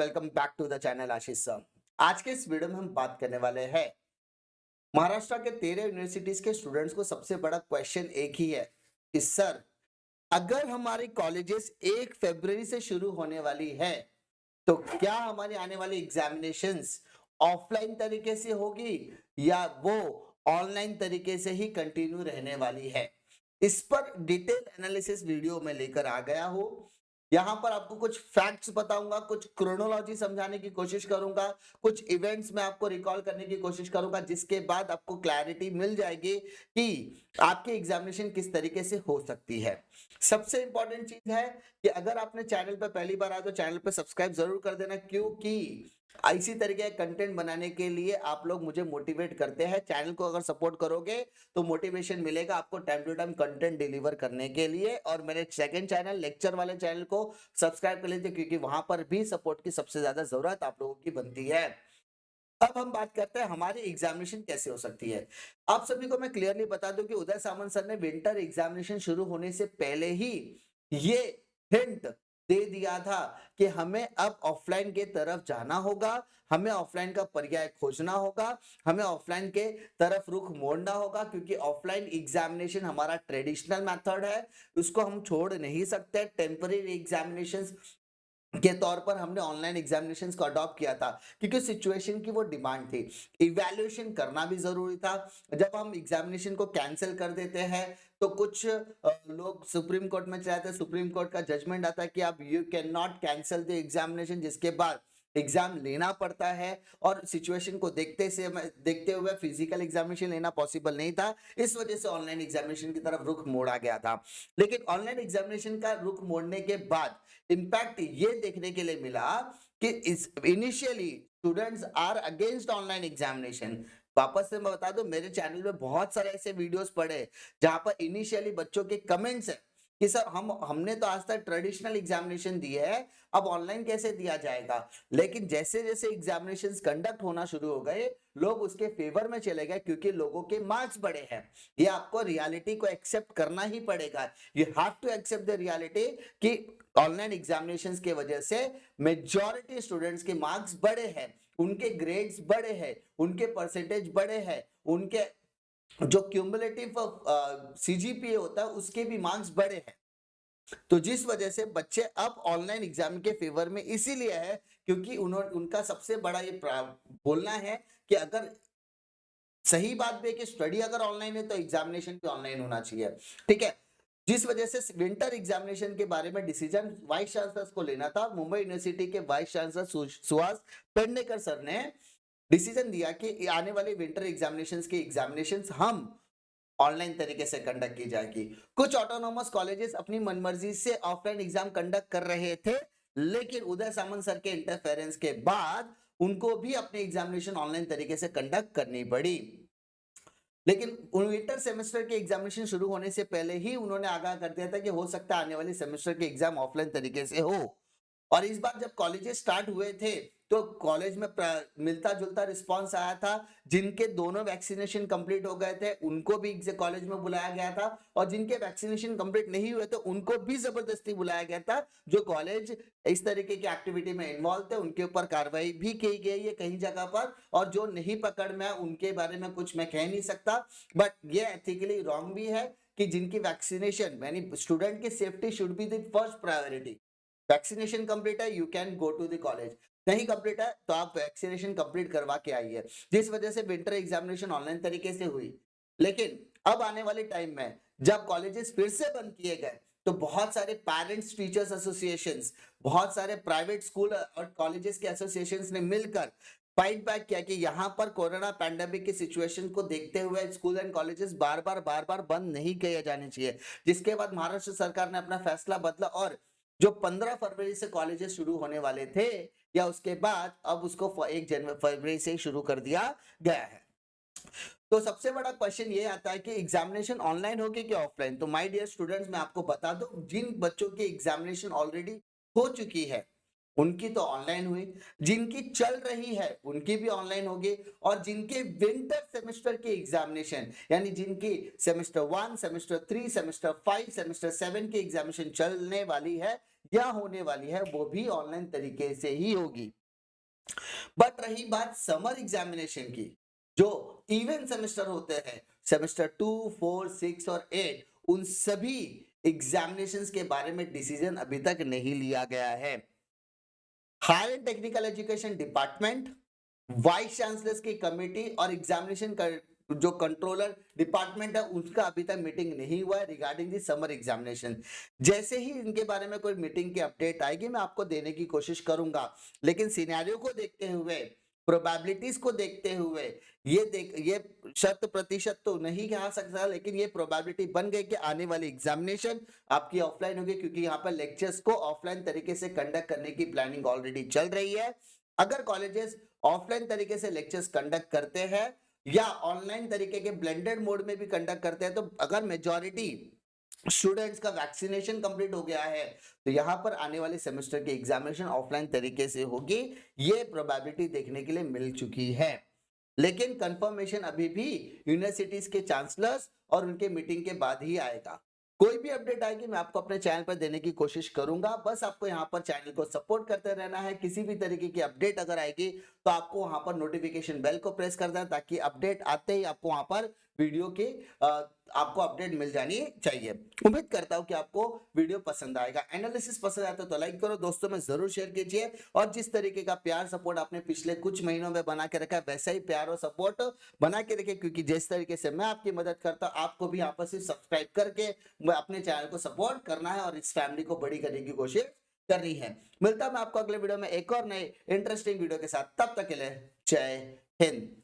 Welcome back to the channel Ashish sir. आज के इस वीडियो में हम बात करने वाले हैं महाराष्ट्र के 13 यूनिवर्सिटीज के स्टूडेंट्स को सबसे बड़ा क्वेश्चन एक ही है कि सर, अगर हमारी कॉलेजेस 1 फरवरी से शुरू होने वाली है तो क्या हमारी आने वाली एग्जामिनेशंस ऑफलाइन तरीके से होगी या वो ऑनलाइन तरीके से ही कंटिन्यू रहने वाली है। इस पर डिटेल एनालिसिस वीडियो में लेकर आ गया हूं। यहाँ पर आपको कुछ फैक्ट्स बताऊंगा, कुछ क्रोनोलॉजी समझाने की कोशिश करूंगा, कुछ इवेंट्स में आपको रिकॉल करने की कोशिश करूंगा, जिसके बाद आपको क्लैरिटी मिल जाएगी कि आपकी एग्जामिनेशन किस तरीके से हो सकती है। सबसे इंपॉर्टेंट चीज है कि अगर आपने चैनल पर पहली बार आए तो चैनल पर सब्सक्राइब जरूर कर देना, क्योंकि इसी तरीके का कंटेंट बनाने के लिए आप लोग मुझे मोटिवेट करते हैं। चैनल को अगर सपोर्ट करोगे तो मोटिवेशन मिलेगा आपको time to time content deliver करने के लिए। और मेरे सेकंड चैनल लेक्चर वाले चैनल को सब्सक्राइब कर लीजिए, क्योंकि वहां पर भी सपोर्ट की सबसे ज्यादा जरूरत आप लोगों की बनती है। अब हम बात करते हैं हमारी एग्जामिनेशन कैसे हो सकती है। आप सभी को मैं क्लियरली बता दूं कि उदय सामंत सर ने विंटर एग्जामिनेशन शुरू होने से पहले ही ये हिंट दे दिया था कि हमें अब ऑफलाइन के तरफ जाना होगा, हमें ऑफलाइन का पर्याय खोजना होगा, हमें ऑफलाइन के तरफ रुख मोड़ना होगा, क्योंकि ऑफलाइन एग्जामिनेशन हमारा ट्रेडिशनल मेथड है, उसको हम छोड़ नहीं सकते। टेम्पररी एग्जामिनेशंस के तौर पर हमने ऑनलाइन एग्जामिनेशंस को अडॉप्ट किया था क्योंकि सिचुएशन की वो डिमांड थी। इवैल्यूएशन करना भी जरूरी था। जब हम एग्जामिनेशन को कैंसिल कर देते हैं तो कुछ लोग सुप्रीम कोर्ट में चले जाते हैं, सुप्रीम कोर्ट का जजमेंट आता है कि आप you can not cancel the examination, जिसके बाद एग्जाम लेना पड़ता है। और सिचुएशन को देखते हुए फिजिकल एग्जामिनेशन लेना पॉसिबल नहीं था, इस वजह से ऑनलाइन एग्जामिनेशन की तरफ रुख मोड़ा गया था। लेकिन ऑनलाइन एग्जामिनेशन का रुख मोड़ने के बाद इम्पैक्ट ये देखने के लिए मिला कि initially students are against online examination. वापस से मैं बता दूं, मेरे चैनल में बहुत सारे ऐसे वीडियोस पड़े जहां पर इनिशियली बच्चों के कमेंट्स है कि सर हमने तो आज तक ट्रेडिशनल एग्जामिनेशन दिए है, अब ऑनलाइन कैसे दिया जाएगा। लेकिन जैसे जैसे एग्जामिनेशंस कंडक्ट होना शुरू हो गए, लोग उसके फेवर में चले गए, क्योंकि लोगों के मार्क्स बढ़े हैं। ये आपको रियलिटी को एक्सेप्ट करना ही पड़ेगा। You have to accept the reality कि ऑनलाइन एग्जामिनेशंस के वजह से मेजॉरिटी स्टूडेंट्स के मार्क्स बढ़े हैं, उनके ग्रेड्स बढ़े हैं, उनके परसेंटेज बढ़े हैं, उनके जो क्यूमुलेटिव सीजीपीए होता है उसके भी मार्क्स बढ़े हैं। तो जिस वजह से बच्चे अब ऑनलाइन एग्जाम के फेवर में इसीलिए है क्योंकि उनका सबसे बड़ा ये बोलना है कि अगर सही बात भी है कि स्टडी अगर ऑनलाइन है तो एग्जामिनेशन भी ऑनलाइन होना चाहिए। ठीक है, जिस वजह से विंटर एग्जामिनेशन के बारे में डिसीजन वाइस चांसलर को लेना था। मुंबई यूनिवर्सिटी के vice chancellor Suhas Pednekar sir ने डिसीजन दिया कि आने वाले विंटर एग्जामिनेशंस के एग्जामिनेशंस हम ऑनलाइन तरीके से कंडक्ट की जाएगी। कुछ ऑटोनोमस कॉलेजेस अपनी मनमर्जी से ऑफलाइन एग्जाम कंडक्ट कर रहे थे, लेकिन उदय सामंत सर के इंटरफेरेंस के बाद उनको भी अपने एग्जामिनेशन ऑनलाइन तरीके से कंडक्ट करनी पड़ी। लेकिन विंटर सेमेस्टर के एग्जामिनेशन शुरू होने से पहले ही उन्होंने आगाह कर दिया था कि हो सकता है आने वाली सेमेस्टर के एग्जाम ऑफलाइन तरीके से हो। और इस बार जब कॉलेजेस स्टार्ट हुए थे तो कॉलेज में मिलता जुलता रिस्पांस आया था। जिनके दोनों वैक्सीनेशन कंप्लीट हो गए थे उनको भी कॉलेज में बुलाया गया था, और जिनके वैक्सीनेशन कंप्लीट नहीं हुए थे उनको भी जबरदस्ती बुलाया गया था। जो कॉलेज इस तरीके की एक्टिविटी में इन्वॉल्व थे उनके ऊपर कार्रवाई भी की गई है कहीं जगह पर, और जो नहीं पकड़ में उनके बारे में कुछ मैं कह नहीं सकता। बट ये एथिकली रॉन्ग भी है कि जिनकी वैक्सीनेशन यानी स्टूडेंट की safety should be the first priority. Vaccination complete है, you can go to the college. नहीं कंप्लीट है तो आप वैक्सीनेशन कंप्लीट करवा के आइए। जिस वजह से विंटर एग्जामिनेशन ऑनलाइन तरीके से हुई। लेकिन अब आने वाले टाइम में जब कॉलेजेस फिर से बंद किए गए तो बहुत सारे पेरेंट्स टीचर्स एसोसिएशंस, बहुत सारे प्राइवेट स्कूल और कॉलेजेस के एसोसिएशंस ने मिलकर फाइट बैक किया कि यहाँ पर कोरोना पैंडेमिक की सिचुएशन को देखते हुए स्कूल एंड कॉलेजेस बार बार बंद नहीं किए जाने चाहिए। जिसके बाद महाराष्ट्र सरकार ने अपना फैसला बदला और जो 15 फरवरी से कॉलेजेस शुरू होने वाले थे या उसके बाद अब उसको 1 फरवरी से शुरू कर दिया गया है। तो सबसे बड़ा क्वेश्चन ये आता है कि एग्जामिनेशन ऑनलाइन होगी कि ऑफलाइन। तो माय डियर स्टूडेंट्स, मैं आपको बता दूं, जिन बच्चों की एग्जामिनेशन ऑलरेडी हो चुकी है उनकी तो ऑनलाइन हुई, जिनकी चल रही है उनकी भी ऑनलाइन होगी, और जिनके विंटर सेमेस्टर की एग्जामिनेशन यानी जिनकी सेमेस्टर 1, सेमेस्टर 3, सेमेस्टर 5, सेमेस्टर 7 की एग्जामिनेशन चलने वाली है, या होने वाली है वो भी ऑनलाइन तरीके से ही होगी। बट रही बात समर एग्जामिनेशन की, जो इवेंट सेमेस्टर होते हैं, सेमेस्टर 2, 4, 6 और 8, उन सभी एग्जामिनेशंस के बारे में डिसीजन अभी तक नहीं लिया गया है। Higher and technical education department, vice chancellors की कमेटी और एग्जामिनेशन जो कंट्रोलर डिपार्टमेंट है उसका अभी तक मीटिंग नहीं हुआ है रिगार्डिंग दी समर एग्जामिनेशन। जैसे ही इनके बारे में कोई मीटिंग की अपडेट आएगी मैं आपको देने की कोशिश करूंगा, लेकिन सिनेरियो को देखते हुए, प्रोबेबिलिटीज को देखते हुए, ये शत प्रतिशत तो नहीं कहा सकता, लेकिन ये प्रोबेबिलिटी बन गई कि आने वाली एग्जामिनेशन आपकी ऑफलाइन होगी, क्योंकि यहाँ पर लेक्चर्स को ऑफलाइन तरीके से कंडक्ट करने की प्लानिंग ऑलरेडी चल रही है। अगर कॉलेजेस ऑफलाइन तरीके से लेक्चर्स कंडक्ट करते हैं या ऑनलाइन तरीके के ब्लेंडेड मोड में भी कंडक्ट करते हैं, तो अगर मेजॉरिटी स्टूडेंट्स का वैक्सीनेशन कंप्लीट हो गया है तो यहां पर आने वाले सेमेस्टर की एग्जामिनेशन ऑफलाइन तरीके से होगी, ये प्रोबेबिलिटी देखने के लिए मिल चुकी है। लेकिन कंफर्मेशन अभी भी यूनिवर्सिटीज के चांसलर्स और उनके मीटिंग के बाद ही आएगा। कोई भी अपडेट आएगी मैं आपको अपने चैनल पर देने की कोशिश करूंगा, बस आपको यहाँ पर चैनल को सपोर्ट करते रहना है। किसी भी तरीके की अपडेट अगर आएगी तो आपको वहां पर नोटिफिकेशन बेल को प्रेस कर देना, ताकि अपडेट आते ही आपको वहां पर वीडियो की आपको अपडेट मिल जानी चाहिए। उम्मीद करता हूं कि आपको वीडियो पसंद आएगा। एनालिसिस पसंद आता तो लाइक करो, दोस्तों में जरूर शेयर कीजिए, और जिस तरीके का प्यार सपोर्ट आपने पिछले कुछ महीनों में बना के रखा है वैसा ही प्यार और सपोर्ट बना के रखे, क्योंकि जिस तरीके से मैं आपकी मदद करता हूं आपको भी यहाँ पर सिर्फ सब्सक्राइब करके अपने चैनल को सपोर्ट करना है और इस फैमिली को बड़ी करने की कोशिश करनी है। मिलता मैं आपको अगले वीडियो में एक और नए इंटरेस्टिंग वीडियो के साथ, तब तक के लिए जय हिंद।